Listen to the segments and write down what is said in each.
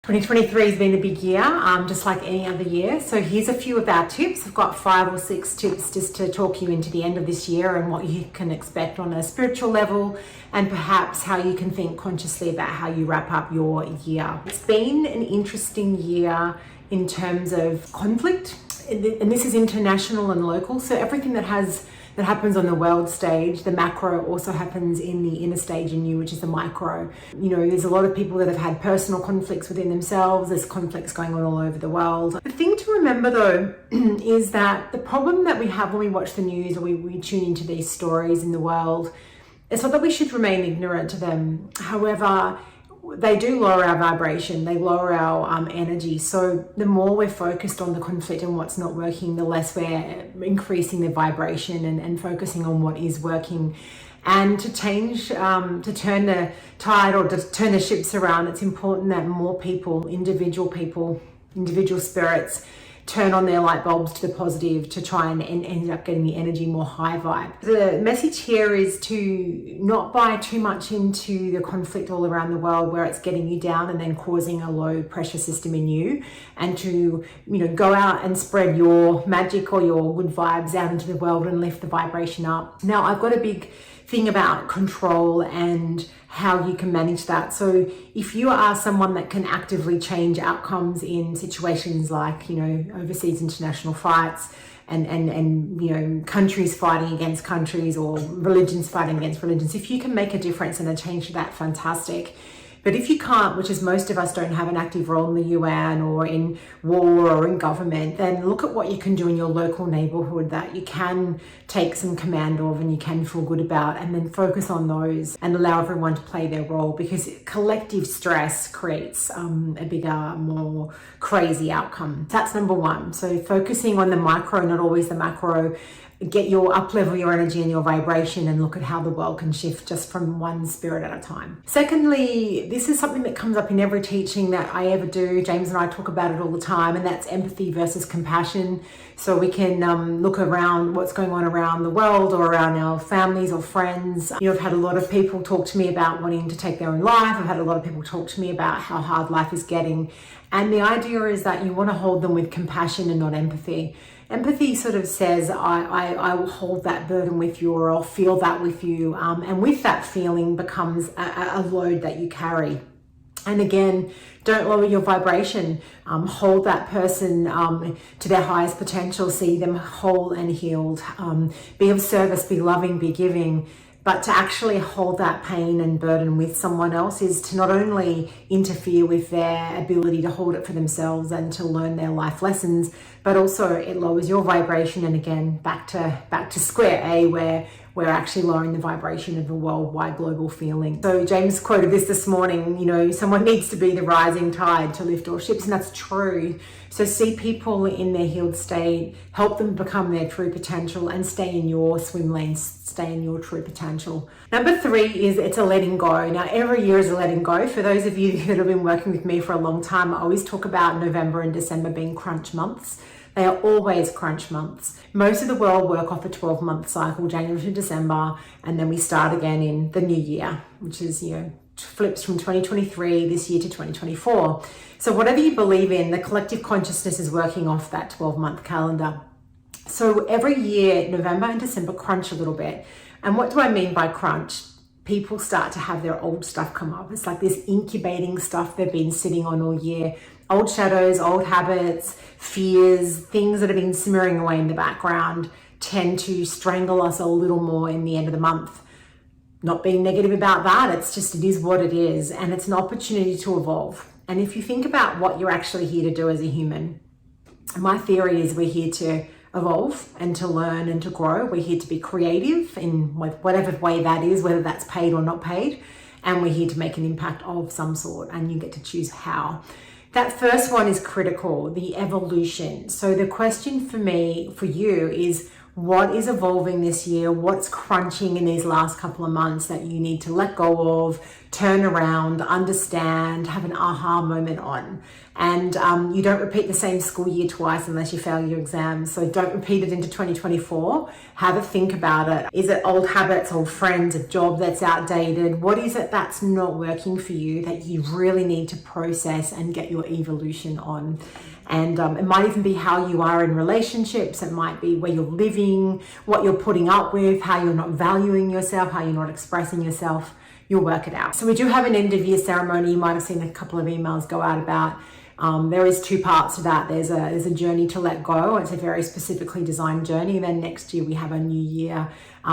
2023 has been a big year, just like any other year. So here's a few of our tips. I've got 5 or 6 tips just to talk you into the end of this year and what you can expect on a spiritual level, and perhaps how you can think consciously about how you wrap up your year. It's been an interesting year in terms of conflict, and this is international and local. So everything that happens on the world stage, the macro, also happens in the inner stage in you, which is the micro. You know, there's a lot of people that have had personal conflicts within themselves. There's conflicts going on all over the world. The thing to remember though is that the problem that we have when we watch the news or we tune into these stories in the world, it's not that we should remain ignorant to them. However, they do lower our vibration, they lower our energy. So the more we're focused on the conflict and what's not working, the less we're increasing the vibration and focusing on what is working. And to change, to turn the tide or to turn the ships around, it's important that more people, individual spirits, turn on their light bulbs to the positive to try and end up getting the energy more high vibe. The message here is to not buy too much into the conflict all around the world where it's getting you down and then causing a low pressure system in you, and to, you know, go out and spread your magic or your good vibes out into the world and lift the vibration up. Now, I've got a big thing about control and how you can manage that. So if you are someone that can actively change outcomes in situations like, you know, overseas international fights and you know, countries fighting against countries or religions fighting against religions, if you can make a difference and a change to that, fantastic. But if you can't, which is most of us don't have an active role in the UN or in war or in government, then look at what you can do in your local neighborhood that you can take some command of and you can feel good about, and then focus on those and allow everyone to play their role, because collective stress creates a bigger, more crazy outcome. That's number one. So focusing on the micro, not always the macro. Get up level your energy and your vibration and look at how the world can shift just from one spirit at a time. Secondly, this is something that comes up in every teaching that I ever do. James and I talk about it all the time, and that's empathy versus compassion. So we can look around what's going on around the world or around our families or friends. You know, I've had a lot of people talk to me about wanting to take their own life. I've had a lot of people talk to me about how hard life is getting. And the idea is that you want to hold them with compassion and not empathy. Empathy sort of says, I will hold that burden with you, or I'll feel that with you. And with that feeling becomes a load that you carry. And again, don't lower your vibration. Hold that person to their highest potential. See them whole and healed. Be of service, be loving, be giving. But to actually hold that pain and burden with someone else is to not only interfere with their ability to hold it for themselves and to learn their life lessons, but also it lowers your vibration. And again, back to square A, where we're actually lowering the vibration of a worldwide global feeling. So James quoted this morning, you know, someone needs to be the rising tide to lift all ships, and that's true. So see people in their healed state, help them become their true potential, and stay in your swim lane, stay in your true potential. Number 3 is it's a letting go. Now, every year is a letting go. For those of you that have been working with me for a long time, I always talk about November and December being crunch months. They are always crunch months. Most of the world work off a 12-month cycle, January to December, and then we start again in the new year, which is, you know, flips from 2023 this year to 2024. So whatever you believe in, the collective consciousness is working off that 12-month calendar. So every year, November and December crunch a little bit. And what do I mean by crunch? People start to have their old stuff come up. It's like this incubating stuff they've been sitting on all year. Old shadows, old habits, fears, things that have been simmering away in the background tend to strangle us a little more in the end of the month. Not being negative about that, it's just, it is what it is, and it's an opportunity to evolve. And if you think about what you're actually here to do as a human, my theory is we're here to evolve and to learn and to grow. We're here to be creative in whatever way that is, whether that's paid or not paid, and we're here to make an impact of some sort, and you get to choose how. That first one is critical, the evolution. So the question for me, for you, is what is evolving this year, what's crunching in these last couple of months that you need to let go of, turn around, understand, have an aha moment on. And you don't repeat the same school year twice unless you fail your exams. So don't repeat it into 2024. Have a think about it. Is it old habits, old friends, a job that's outdated? What is it that's not working for you that you really need to process and get your evolution on? And it might even be how you are in relationships. It might be where you're living, what you're putting up with, how you're not valuing yourself, how you're not expressing yourself. You'll work it out. So we do have an end of year ceremony. You might have seen a couple of emails go out about. There is two parts to that. There's a journey to let go. It's a very specifically designed journey. And then next year we have a new year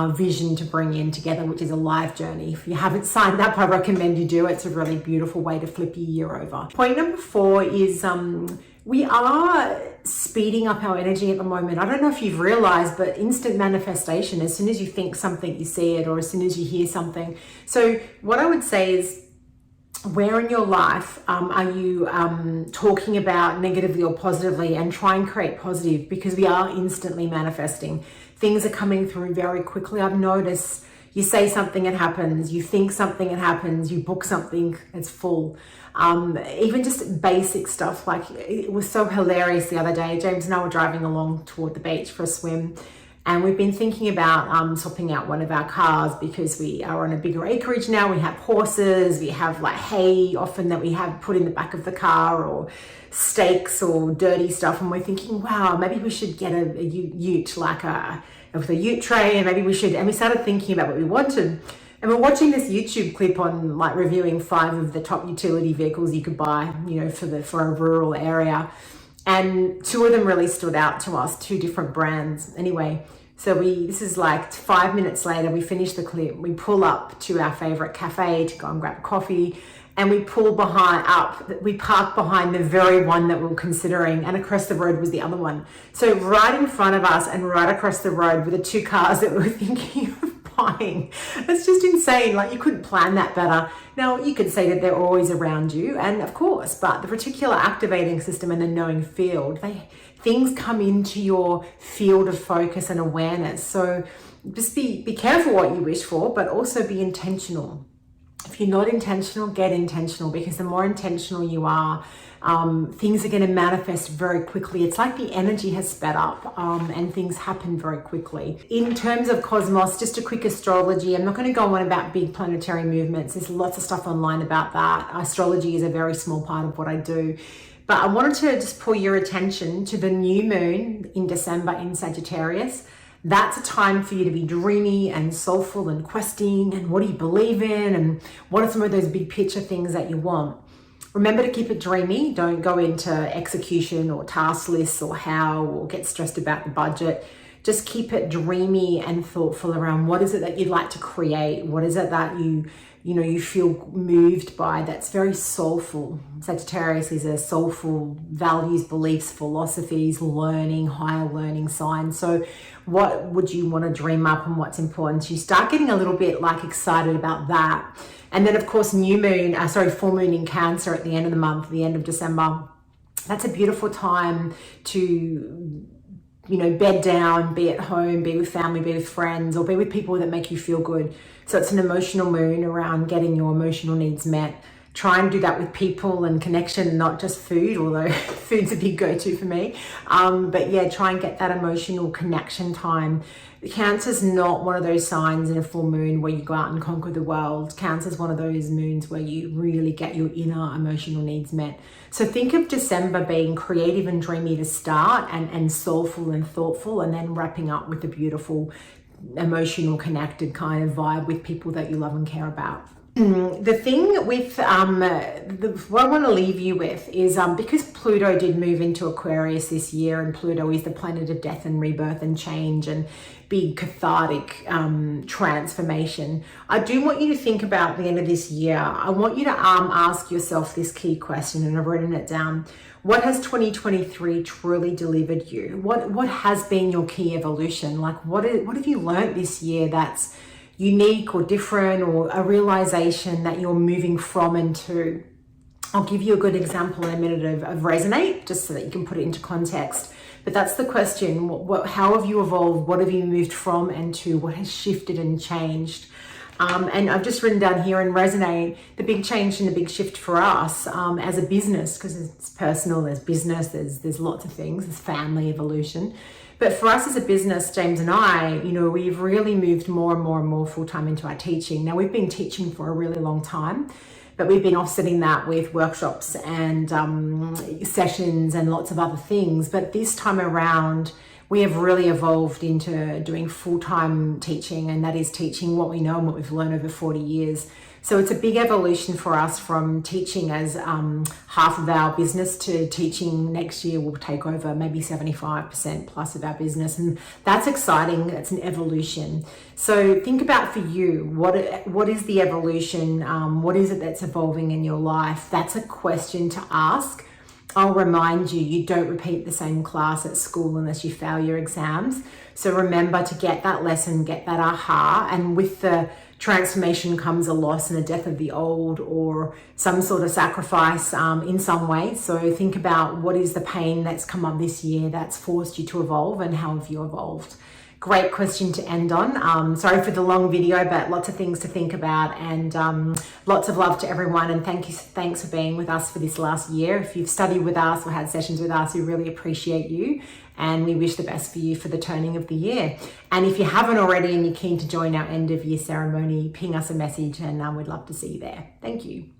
vision to bring in together, which is a live journey. If you haven't signed up, I recommend you do. It's a really beautiful way to flip your year over. Point number 4 is we are speeding up our energy at the moment. I don't know if you've realized, but instant manifestation, as soon as you think something, you see it, or as soon as you hear something. So what I would say is, where in your life are you talking about negatively or positively, and try and create positive, because we are instantly manifesting. Things are coming through very quickly. I've noticed you say something, it happens. You think something, it happens. You book something, it's full. Even just basic stuff. Like, it was so hilarious the other day. James and I were driving along toward the beach for a swim, and we've been thinking about swapping out one of our cars because we are on a bigger acreage now. We have horses, we have like hay often that we have put in the back of the car, or steaks or dirty stuff. And we're thinking, wow, maybe we should get a ute, with a ute tray, and maybe we should. And we started thinking about what we wanted. And we're watching this YouTube clip on like reviewing 5 of the top utility vehicles you could buy, for a rural area. And 2 of them really stood out to us, 2 different brands. Anyway, so this is like 5 minutes later, we finish the clip. We pull up to our favorite cafe to go and grab coffee. And we park behind the very one that we were considering, and across the road was the other one. So right in front of us and right across the road were the 2 cars that we were thinking of buying. It's just insane. Like, you couldn't plan that better. Now, you could say that they're always around you, and of course, but the reticular activating system and the knowing field, things come into your field of focus and awareness. So just be careful what you wish for, but also be intentional. If you're not intentional, get intentional, because the more intentional you are, things are going to manifest very quickly. It's like the energy has sped up and things happen very quickly. In terms of cosmos, just a quick astrology. I'm not going to go on about big planetary movements. There's lots of stuff online about that. Astrology is a very small part of what I do. But I wanted to just pull your attention to the new moon in December in Sagittarius. That's a time for you to be dreamy and soulful and questing, and what do you believe in, and what are some of those big picture things that you want. Remember to keep it dreamy. Don't go into execution or task lists or or get stressed about the budget. Just keep it dreamy and thoughtful around what is it that you'd like to create? What is it that you feel moved by that's very soulful? Sagittarius is a soulful values, beliefs, philosophies, learning, higher learning sign. So what would you want to dream up, and what's important to you? Start getting a little bit excited about that. And then of course, full moon in Cancer at the end of the month, the end of December. That's a beautiful time to bed down, be at home, be with family, be with friends, or be with people that make you feel good. So it's an emotional moon around getting your emotional needs met. Try and do that with people and connection, not just food, although food's a big go-to for me. But yeah, try and get that emotional connection time. Cancer's not one of those signs in a full moon where you go out and conquer the world. Cancer's one of those moons where you really get your inner emotional needs met. So think of December being creative and dreamy to start, and soulful and thoughtful, and then wrapping up with a beautiful, emotional, connected kind of vibe with people that you love and care about. The thing with what I want to leave you with is because Pluto did move into Aquarius this year, and Pluto is the planet of death and rebirth and change and big cathartic transformation. I do want you to think about the end of this year. I want you to ask yourself this key question, and I've written it down. What has 2023 truly delivered you? What has been your key evolution? What have you learned this year that's unique or different, or a realization that you're moving from and to? I'll give you a good example in a minute of Rezinate, just so that you can put it into context. But that's the question. How have you evolved? What have you moved from and to? What has shifted and changed? And I've just written down here in Resonate, the big change and the big shift for us as a business, because it's personal, there's business, there's lots of things, there's family evolution. But for us as a business, James and I, we've really moved more and more and more full-time into our teaching. Now, we've been teaching for a really long time, but we've been offsetting that with workshops and sessions and lots of other things. But this time around, we have really evolved into doing full-time teaching, and that is teaching what we know and what we've learned over 40 years. So it's a big evolution for us from teaching as half of our business to teaching next year will take over maybe 75% plus of our business. And that's exciting. It's an evolution. So think about for you, what is the evolution? What is it that's evolving in your life? That's a question to ask. I'll remind you, you don't repeat the same class at school unless you fail your exams. So remember to get that lesson, get that aha, and with the transformation comes a loss and a death of the old or some sort of sacrifice in some way. So think about what is the pain that's come up this year that's forced you to evolve, and how have you evolved? Great question to end on. Sorry for the long video, but lots of things to think about, and lots of love to everyone. And thanks for being with us for this last year. If you've studied with us or had sessions with us, we really appreciate you, and we wish the best for you for the turning of the year. And if you haven't already and you're keen to join our end of year ceremony, ping us a message, and we'd love to see you there. Thank you.